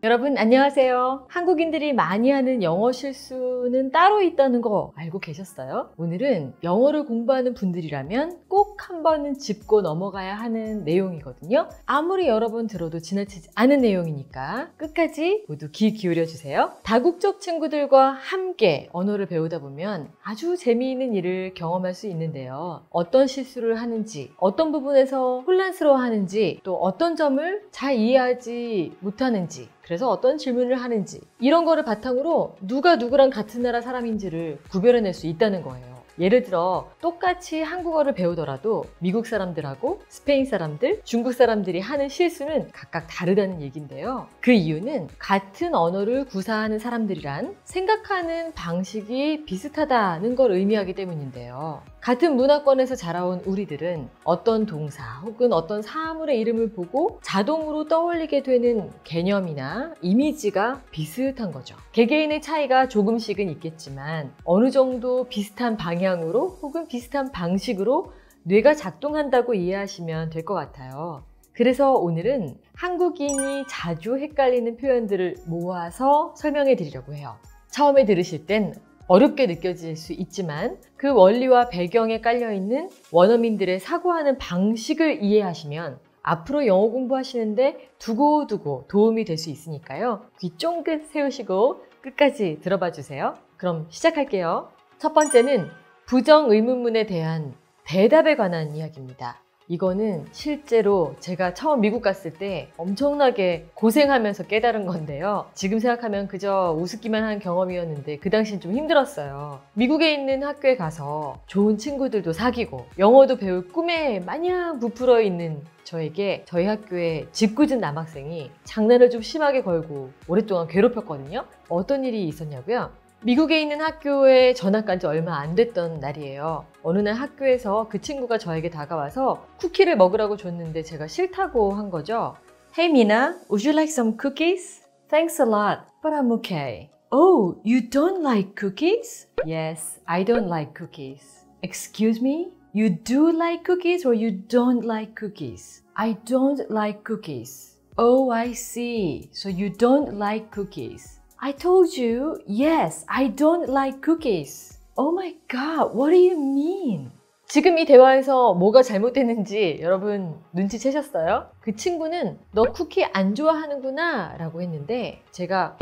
여러분 안녕하세요. 한국인들이 많이 하는 영어 실수는 따로 있다는 거 알고 계셨어요? 오늘은 영어를 공부하는 분들이라면 꼭 한 번은 짚고 넘어가야 하는 내용이거든요. 아무리 여러 번 들어도 지나치지 않은 내용이니까 끝까지 모두 귀 기울여 주세요. 다국적 친구들과 함께 언어를 배우다 보면 아주 재미있는 일을 경험할 수 있는데요. 어떤 실수를 하는지, 어떤 부분에서 혼란스러워 하는지, 또 어떤 점을 잘 이해하지 못하는지, 그래서 어떤 질문을 하는지 이런 거를 바탕으로 누가 누구랑 같은 나라 사람인지를 구별해낼 수 있다는 거예요. 예를 들어 똑같이 한국어를 배우더라도 미국 사람들하고 스페인 사람들, 중국 사람들이 하는 실수는 각각 다르다는 얘기인데요. 그 이유는 같은 언어를 구사하는 사람들이란 생각하는 방식이 비슷하다는 걸 의미하기 때문인데요. 같은 문화권에서 자라온 우리들은 어떤 동사 혹은 어떤 사물의 이름을 보고 자동으로 떠올리게 되는 개념이나 이미지가 비슷한 거죠. 개개인의 차이가 조금씩은 있겠지만 어느 정도 비슷한 방향으로 혹은 비슷한 방식으로 뇌가 작동한다고 이해하시면 될 것 같아요. 그래서 오늘은 한국인이 자주 헷갈리는 표현들을 모아서 설명해 드리려고 해요. 처음에 들으실 땐 어렵게 느껴질 수 있지만 그 원리와 배경에 깔려있는 원어민들의 사고하는 방식을 이해하시면 앞으로 영어 공부하시는데 두고두고 도움이 될 수 있으니까요. 귀 쫑긋 세우시고 끝까지 들어봐 주세요. 그럼 시작할게요. 첫 번째는 부정 의문문에 대한 대답에 관한 이야기입니다. 이거는 실제로 제가 처음 미국 갔을 때 엄청나게 고생하면서 깨달은 건데요. 지금 생각하면 그저 우습기만 한 경험이었는데 그 당시엔 좀 힘들었어요. 미국에 있는 학교에 가서 좋은 친구들도 사귀고 영어도 배울 꿈에 마냥 부풀어 있는 저에게 저희 학교의 짓궂은 남학생이 장난을 좀 심하게 걸고 오랫동안 괴롭혔거든요. 어떤 일이 있었냐고요? 미국에 있는 학교에 전학 간 지 얼마 안 됐던 날이에요. 어느 날 학교에서 그 친구가 저에게 다가와서 쿠키를 먹으라고 줬는데 제가 싫다고 한 거죠. Hey Mina, would you like some cookies? Thanks a lot, but I'm okay. Oh, you don't like cookies? Yes, I don't like cookies. Excuse me? You do like cookies or you don't like cookies? I don't like cookies. Oh, I see. So you don't like cookies. I told you, yes, I don't like cookies. Oh my god, what do you mean? 지금 이 대화에서 뭐가 잘못됐는지 여러분 눈치채셨어요? 그 친구는 너 쿠키 안 좋아하는구나 라고 했는데 제가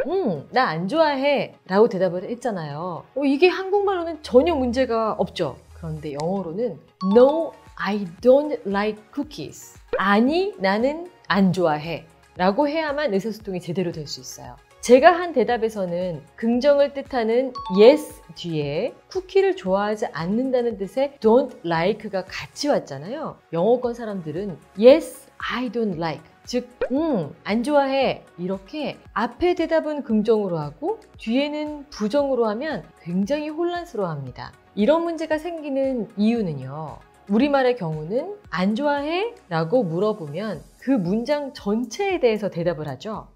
나 안 좋아해 라고 대답을 했잖아요. 이게 한국말로는 전혀 문제가 없죠. 그런데 영어로는 No, I don't like cookies. 아니, 나는 안 좋아해 라고 해야만 의사소통이 제대로 될 수 있어요. 제가 한 대답에서는 긍정을 뜻하는 yes 뒤에 쿠키를 좋아하지 않는다는 뜻의 don't like가 같이 왔잖아요. 영어권 사람들은 yes, I don't like, 즉 안 좋아해 이렇게 앞에 대답은 긍정으로 하고 뒤에는 부정으로 하면 굉장히 혼란스러워합니다. 이런 문제가 생기는 이유는요. 우리말의 경우는 안 좋아해? 라고 물어보면 그 문장 전체에 대해서 대답을 하죠.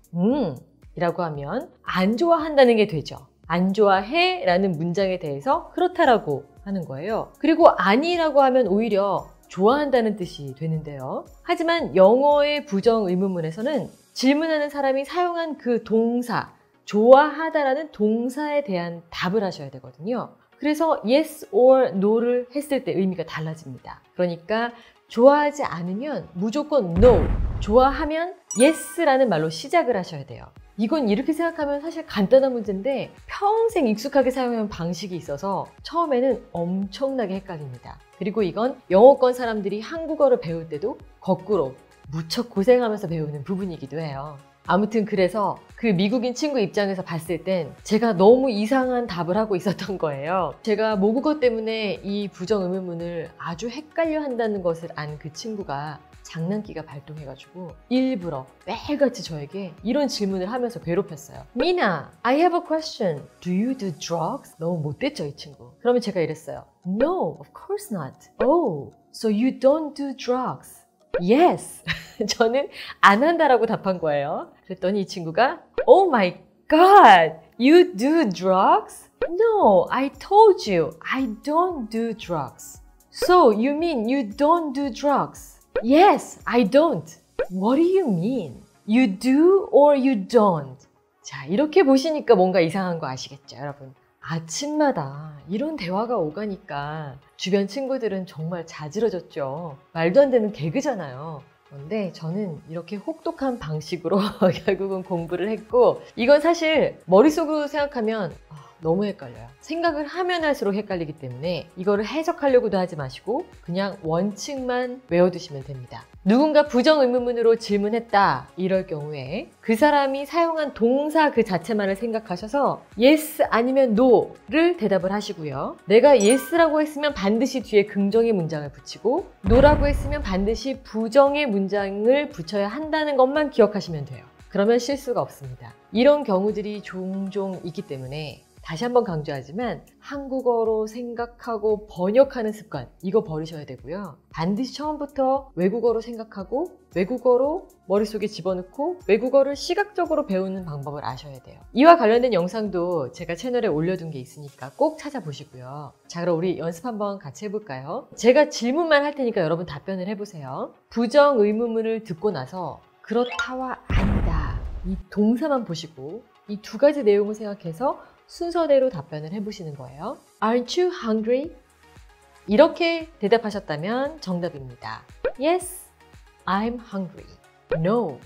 이라고 하면 안 좋아한다는 게 되죠. 안 좋아해? 라는 문장에 대해서 그렇다라고 하는 거예요. 그리고 아니라고 하면 오히려 좋아한다는 뜻이 되는데요. 하지만 영어의 부정 의문문에서는 질문하는 사람이 사용한 그 동사, 좋아하다라는 동사에 대한 답을 하셔야 되거든요. 그래서 yes or no를 했을 때 의미가 달라집니다. 그러니까 좋아하지 않으면 무조건 no, 좋아하면 yes라는 말로 시작을 하셔야 돼요. 이건 이렇게 생각하면 사실 간단한 문제인데 평생 익숙하게 사용하는 방식이 있어서 처음에는 엄청나게 헷갈립니다. 그리고 이건 영어권 사람들이 한국어를 배울 때도 거꾸로 무척 고생하면서 배우는 부분이기도 해요. 아무튼 그래서 그 미국인 친구 입장에서 봤을 땐 제가 너무 이상한 답을 하고 있었던 거예요. 제가 모국어 때문에 이 부정 의문문을 아주 헷갈려 한다는 것을 안 그 친구가 장난기가 발동해가지고 일부러 매일같이 저에게 이런 질문을 하면서 괴롭혔어요. Mina, I have a question. Do you do drugs? 너무 못됐죠, 이 친구. 그러면 제가 이랬어요. No, of course not. Oh, so you don't do drugs? Yes. 저는 안 한다라고 답한 거예요. 그랬더니 이 친구가 Oh my god, you do drugs? No, I told you, I don't do drugs. So you mean you don't do drugs? Yes, I don't. What do you mean? You do or you don't. 자, 이렇게 보시니까 뭔가 이상한 거 아시겠죠, 여러분? 아침마다 이런 대화가 오가니까 주변 친구들은 정말 자지러졌죠. 말도 안 되는 개그잖아요. 그런데 저는 이렇게 혹독한 방식으로 결국은 공부를 했고, 이건 사실 머릿속으로 생각하면 너무 헷갈려요. 생각을 하면 할수록 헷갈리기 때문에 이거를 해석하려고도 하지 마시고 그냥 원칙만 외워두시면 됩니다. 누군가 부정의문문으로 질문했다 이럴 경우에 그 사람이 사용한 동사 그 자체만을 생각하셔서 yes 아니면 no를 대답을 하시고요. 내가 yes라고 했으면 반드시 뒤에 긍정의 문장을 붙이고 no라고 했으면 반드시 부정의 문장을 붙여야 한다는 것만 기억하시면 돼요. 그러면 실수가 없습니다. 이런 경우들이 종종 있기 때문에 다시 한번 강조하지만 한국어로 생각하고 번역하는 습관 이거 버리셔야 되고요. 반드시 처음부터 외국어로 생각하고 외국어로 머릿속에 집어넣고 외국어를 시각적으로 배우는 방법을 아셔야 돼요. 이와 관련된 영상도 제가 채널에 올려둔 게 있으니까 꼭 찾아보시고요. 자, 그럼 우리 연습 한번 같이 해볼까요? 제가 질문만 할 테니까 여러분 답변을 해보세요. 부정 의문문을 듣고 나서 그렇다와 아니다 이 동사만 보시고 이 두 가지 내용을 생각해서 순서대로 답변을 해보시는 거예요. Aren't you hungry? 이렇게 대답하셨다면 정답입니다. Yes, I'm hungry. No,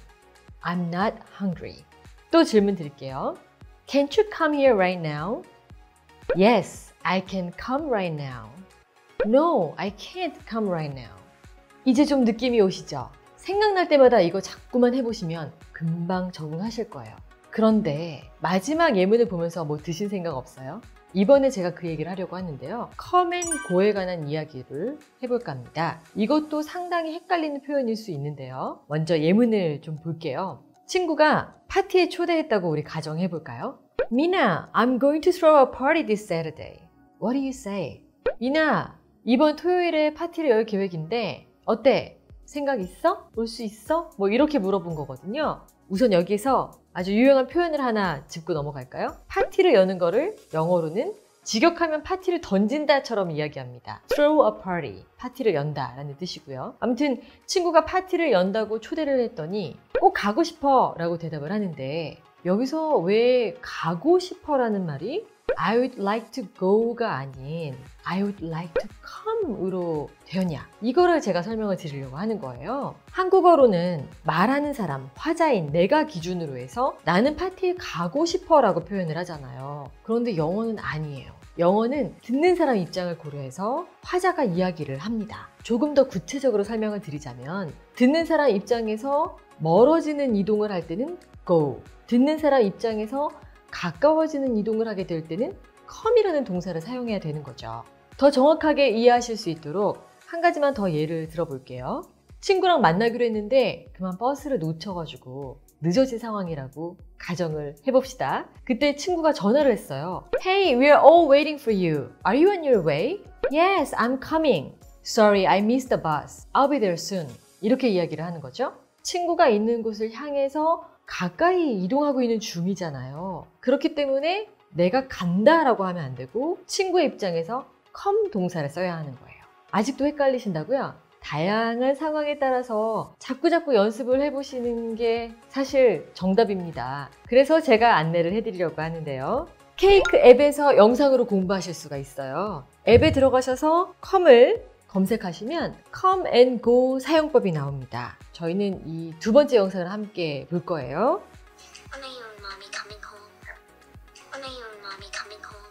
I'm not hungry. 또 질문 드릴게요. Can't you come here right now? Yes, I can come right now. No, I can't come right now. 이제 좀 느낌이 오시죠? 생각날 때마다 이거 자꾸만 해보시면 금방 적응하실 거예요. 그런데 마지막 예문을 보면서 뭐 드신 생각 없어요? 이번에 제가 그 얘기를 하려고 하는데요. come and go에 관한 이야기를 해볼까 합니다. 이것도 상당히 헷갈리는 표현일 수 있는데요. 먼저 예문을 좀 볼게요. 친구가 파티에 초대했다고 우리 가정해볼까요? 미나, I'm going to throw a party this Saturday. What do you say? 미나, 이번 토요일에 파티를 열 계획인데 어때? 생각 있어? 올 수 있어? 뭐 이렇게 물어본 거거든요. 우선 여기서 아주 유용한 표현을 하나 짚고 넘어갈까요? 파티를 여는 거를 영어로는 직역하면 파티를 던진다처럼 이야기합니다. throw a party, 파티를 연다 라는 뜻이고요. 아무튼 친구가 파티를 연다고 초대를 했더니 꼭 가고 싶어 라고 대답을 하는데 여기서 왜 가고 싶어 라는 말이 I would like to go가 아닌 I would like to come으로 되었냐, 이거를 제가 설명을 드리려고 하는 거예요. 한국어로는 말하는 사람, 화자인 내가 기준으로 해서 나는 파티에 가고 싶어 라고 표현을 하잖아요. 그런데 영어는 아니에요. 영어는 듣는 사람 입장을 고려해서 화자가 이야기를 합니다. 조금 더 구체적으로 설명을 드리자면 듣는 사람 입장에서 멀어지는 이동을 할 때는 go, 듣는 사람 입장에서 가까워지는 이동을 하게 될 때는 come이라는 동사를 사용해야 되는 거죠. 더 정확하게 이해하실 수 있도록 한 가지만 더 예를 들어볼게요. 친구랑 만나기로 했는데 그만 버스를 놓쳐가지고 늦어진 상황이라고 가정을 해봅시다. 그때 친구가 전화를 했어요. Hey, we're all waiting for you. Are you on your way? Yes, I'm coming. Sorry, I missed the bus. I'll be there soon. 이렇게 이야기를 하는 거죠. 친구가 있는 곳을 향해서 가까이 이동하고 있는 중이잖아요. 그렇기 때문에 내가 간다라고 하면 안 되고 친구의 입장에서 come 동사를 써야 하는 거예요. 아직도 헷갈리신다고요? 다양한 상황에 따라서 자꾸자꾸 연습을 해보시는 게 사실 정답입니다. 그래서 제가 안내를 해드리려고 하는데요. 케이크 앱에서 영상으로 공부하실 수가 있어요. 앱에 들어가셔서 come을 검색하시면 come and go 사용법이 나옵니다. 저희는 이 두 번째 영상을 함께 볼 거예요. When are you and mommy coming home? When are you and mommy coming home?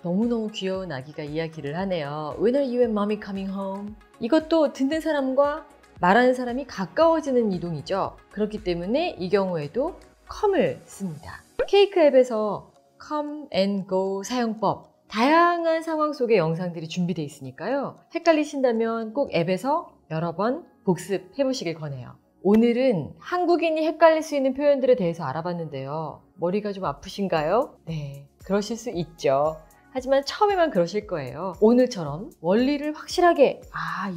너무너무 귀여운 아기가 이야기를 하네요. When are you and mommy coming home? 이것도 듣는 사람과 말하는 사람이 가까워지는 이동이죠. 그렇기 때문에 이 경우에도 come을 씁니다. 케이크 앱에서 come and go 사용법, 다양한 상황 속의 영상들이 준비되어 있으니까요. 헷갈리신다면 꼭 앱에서 여러 번 복습해 보시길 권해요. 오늘은 한국인이 헷갈릴 수 있는 표현들에 대해서 알아봤는데요. 머리가 좀 아프신가요? 네, 그러실 수 있죠. 하지만 처음에만 그러실 거예요. 오늘처럼 원리를 확실하게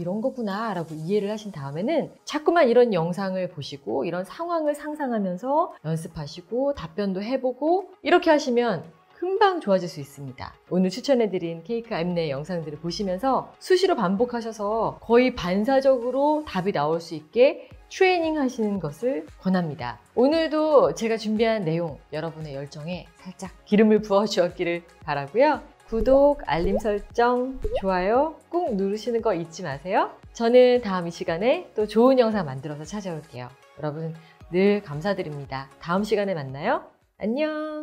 이런 거구나 라고 이해를 하신 다음에는 자꾸만 이런 영상을 보시고 이런 상황을 상상하면서 연습하시고 답변도 해보고 이렇게 하시면 금방 좋아질 수 있습니다. 오늘 추천해드린 케이크 안내 영상들을 보시면서 수시로 반복하셔서 거의 반사적으로 답이 나올 수 있게 트레이닝 하시는 것을 권합니다. 오늘도 제가 준비한 내용 여러분의 열정에 살짝 기름을 부어주었기를 바라고요. 구독, 알림 설정, 좋아요 꾹 누르시는 거 잊지 마세요. 저는 다음 이 시간에 또 좋은 영상 만들어서 찾아올게요. 여러분 늘 감사드립니다. 다음 시간에 만나요. 안녕.